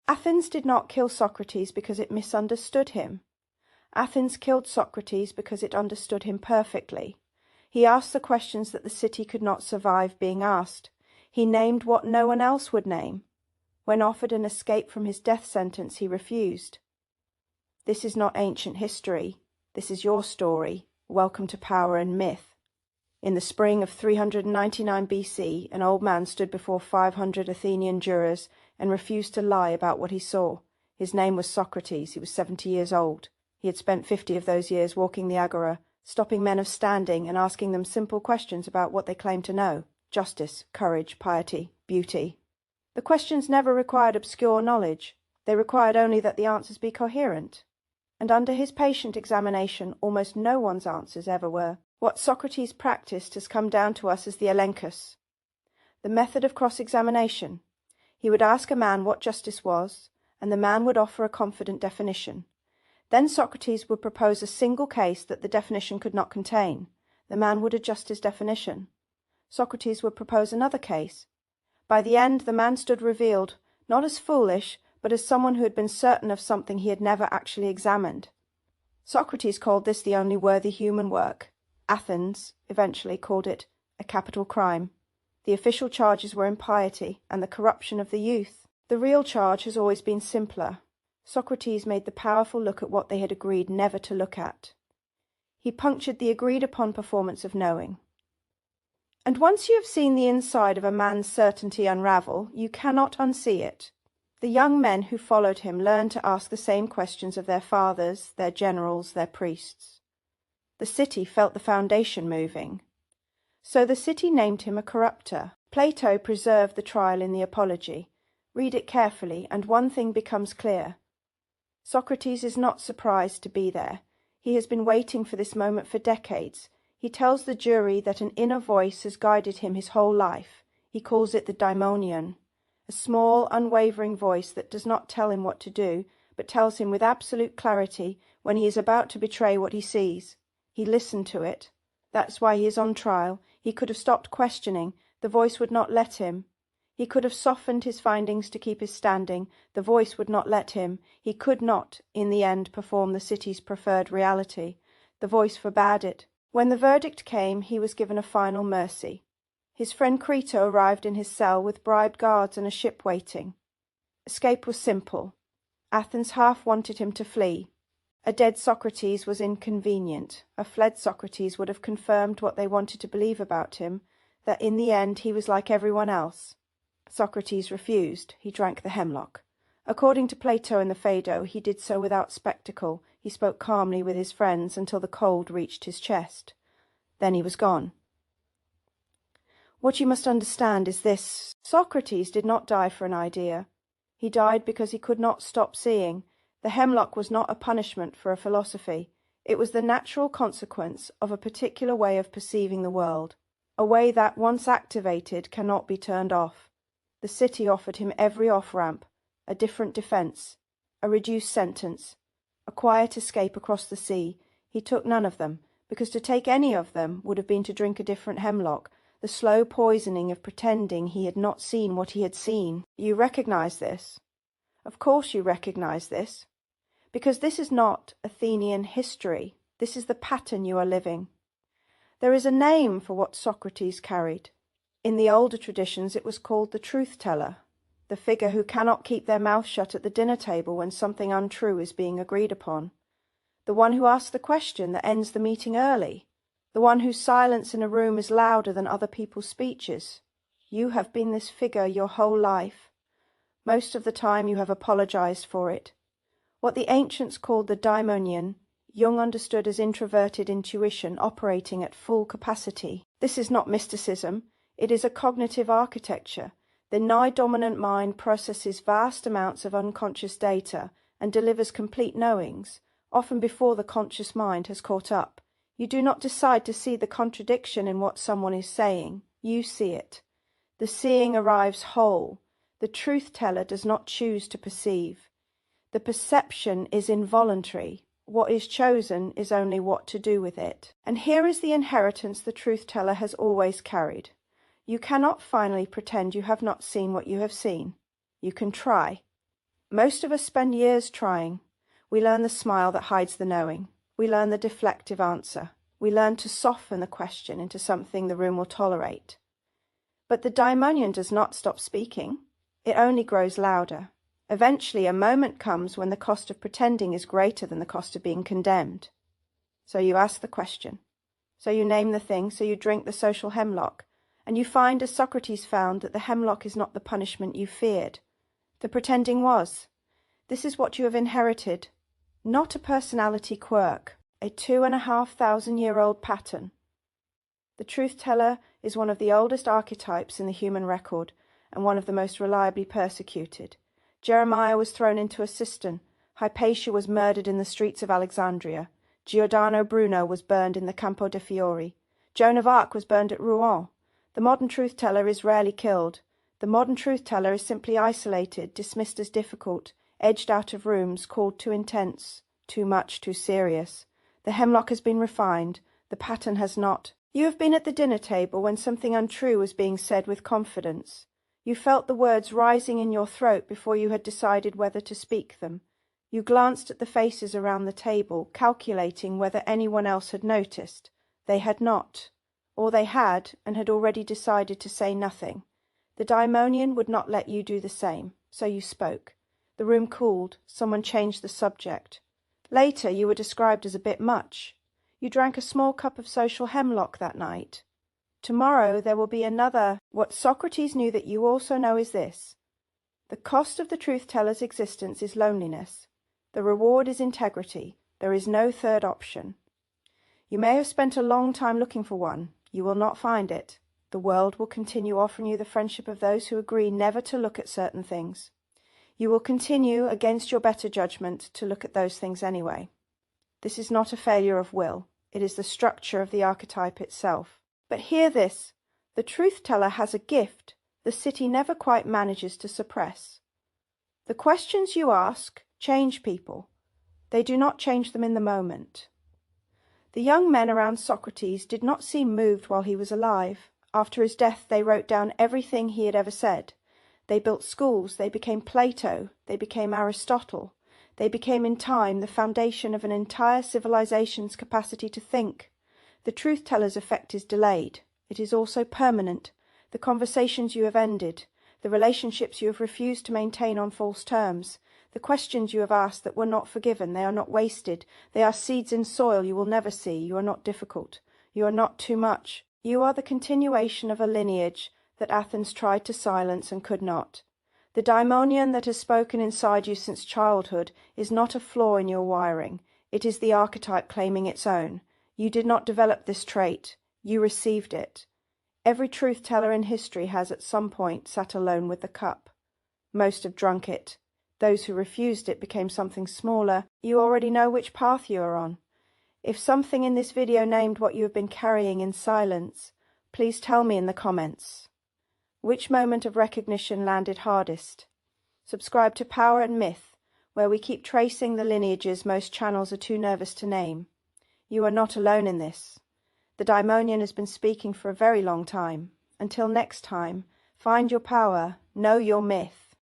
Athens did not kill Socrates because it misunderstood him. Athens killed Socrates because it understood him perfectly. He asked the questions that the city could not survive being asked. He named what no one else would name. When offered an escape from his death sentence, he refused. This is not ancient history. This is your story. Welcome to power and myth. In the spring of 399 BC, an old man stood before 500 Athenian jurors and refused to lie about what he saw. His name was Socrates. He was 70 years old. He had spent 50 of those years walking the agora, stopping men of standing and asking them simple questions about what they claimed to know: justice, courage, piety, beauty. The questions never required obscure knowledge. They required only that the answers be coherent. And under his patient examination, almost no one's answers ever were. What Socrates practiced has come down to us as the elenchus, the method of cross-examination. He would ask a man what justice was, and the man would offer a confident definition. Then Socrates would propose a single case that the definition could not contain. The man would adjust his definition. Socrates would propose another case. By the end, the man stood revealed, not as foolish, but as someone who had been certain of something he had never actually examined. Socrates called this the only worthy human work. Athens eventually called it a capital crime. The official charges were impiety and the corruption of the youth. The real charge has always been simpler. Socrates made the powerful look at what they had agreed never to look at. He punctured the agreed-upon performance of knowing. And once you have seen the inside of a man's certainty unravel, you cannot unsee it. The young men who followed him learned to ask the same questions of their fathers, their generals, their priests. The city felt the foundation moving. So the city named him a corrupter. Plato preserved the trial in the Apology. Read it carefully, and one thing becomes clear. Socrates is not surprised to be there. He has been waiting for this moment for decades. He tells the jury that an inner voice has guided him his whole life. He calls it the daimonion, a small, unwavering voice that does not tell him what to do, but tells him with absolute clarity when he is about to betray what he sees. He listened to it. That's why he is on trial. He could have stopped questioning. The voice would not let him. He could have softened his findings to keep his standing. The voice would not let him. He could not, in the end, perform the city's preferred reality. The voice forbade it. When the verdict came, he was given a final mercy. His friend Crito arrived in his cell with bribed guards and a ship waiting. Escape was simple. Athens half wanted him to flee. A dead Socrates was inconvenient. A fled Socrates would have confirmed what they wanted to believe about him, that in the end he was like everyone else. Socrates refused. He drank the hemlock. According to Plato in the Phaedo, he did so without spectacle. He spoke calmly with his friends until the cold reached his chest. Then he was gone. What you must understand is this. Socrates did not die for an idea. He died because he could not stop seeing. The hemlock was not a punishment for a philosophy. It was the natural consequence of a particular way of perceiving the world, a way that, once activated, cannot be turned off. The city offered him every off-ramp, a different defence, a reduced sentence, a quiet escape across the sea. He took none of them, because to take any of them would have been to drink a different hemlock, the slow poisoning of pretending he had not seen what he had seen. You recognize this? Of course you recognize this. Because this is not Athenian history. This is the pattern you are living. There is a name for what Socrates carried. In the older traditions it was called the truth-teller, the figure who cannot keep their mouth shut at the dinner table when something untrue is being agreed upon, the one who asks the question that ends the meeting early, the one whose silence in a room is louder than other people's speeches. You have been this figure your whole life. Most of the time you have apologized for it. What the ancients called the daimonion, Jung understood as introverted intuition operating at full capacity. This is not mysticism. It is a cognitive architecture. The nigh-dominant mind processes vast amounts of unconscious data and delivers complete knowings, often before the conscious mind has caught up. You do not decide to see the contradiction in what someone is saying. You see it. The seeing arrives whole. The truth-teller does not choose to perceive. The perception is involuntary. What is chosen is only what to do with it. And here is the inheritance the truth-teller has always carried. You cannot finally pretend you have not seen what you have seen. You can try. Most of us spend years trying. We learn the smile that hides the knowing. We learn the deflective answer. We learn to soften the question into something the room will tolerate. But the daimonion does not stop speaking. It only grows louder. Eventually, a moment comes when the cost of pretending is greater than the cost of being condemned. So you ask the question. So you name the thing, so you drink the social hemlock. And you find, as Socrates found, that the hemlock is not the punishment you feared. The pretending was. This is what you have inherited. Not a personality quirk, a 2,500-year-old pattern. The truth-teller is one of the oldest archetypes in the human record and one of the most reliably persecuted. Jeremiah was thrown into a cistern. Hypatia was murdered in the streets of Alexandria. Giordano Bruno was burned in the Campo de' Fiori. Joan of Arc was burned at Rouen. The modern truth-teller is rarely killed. The modern truth-teller is simply isolated, dismissed as difficult, edged out of rooms, called too intense, too much, too serious. The hemlock has been refined. The pattern has not. You have been at the dinner table when something untrue was being said with confidence. You felt the words rising in your throat before you had decided whether to speak them. You glanced at the faces around the table, calculating whether anyone else had noticed. They had not. Or they had, and had already decided to say nothing. The daimonion would not let you do the same, so you spoke. The room cooled. Someone changed the subject. Later, you were described as a bit much. You drank a small cup of social hemlock that night. Tomorrow there will be another. What Socrates knew that you also know is this. The cost of the truth-teller's existence is loneliness. The reward is integrity. There is no third option. You may have spent a long time looking for one. You will not find it. The world will continue offering you the friendship of those who agree never to look at certain things. You will continue, against your better judgment, to look at those things anyway. This is not a failure of will. It is the structure of the archetype itself. But hear this. The truth-teller has a gift the city never quite manages to suppress. The questions you ask change people. They do not change them in the moment. The young men around Socrates did not seem moved while he was alive. After his death, they wrote down everything he had ever said. They built schools. They became Plato. They became Aristotle. They became in time the foundation of an entire civilization's capacity to think. The truth-teller's effect is delayed. It is also permanent. The conversations you have ended, the relationships you have refused to maintain on false terms, the questions you have asked that were not forgiven, they are not wasted. They are seeds in soil you will never see. You are not difficult. You are not too much. You are the continuation of a lineage that Athens tried to silence and could not. The daimonion that has spoken inside you since childhood is not a flaw in your wiring. It is the archetype claiming its own. You did not develop this trait. You received it. Every truth-teller in history has at some point sat alone with the cup. Most have drunk it. Those who refused it became something smaller. You already know which path you are on. If something in this video named what you have been carrying in silence, please tell me in the comments. Which moment of recognition landed hardest? Subscribe to Power and Myth, where we keep tracing the lineages most channels are too nervous to name. You are not alone in this. The daimonion has been speaking for a very long time. Until next time, find your power, know your myth.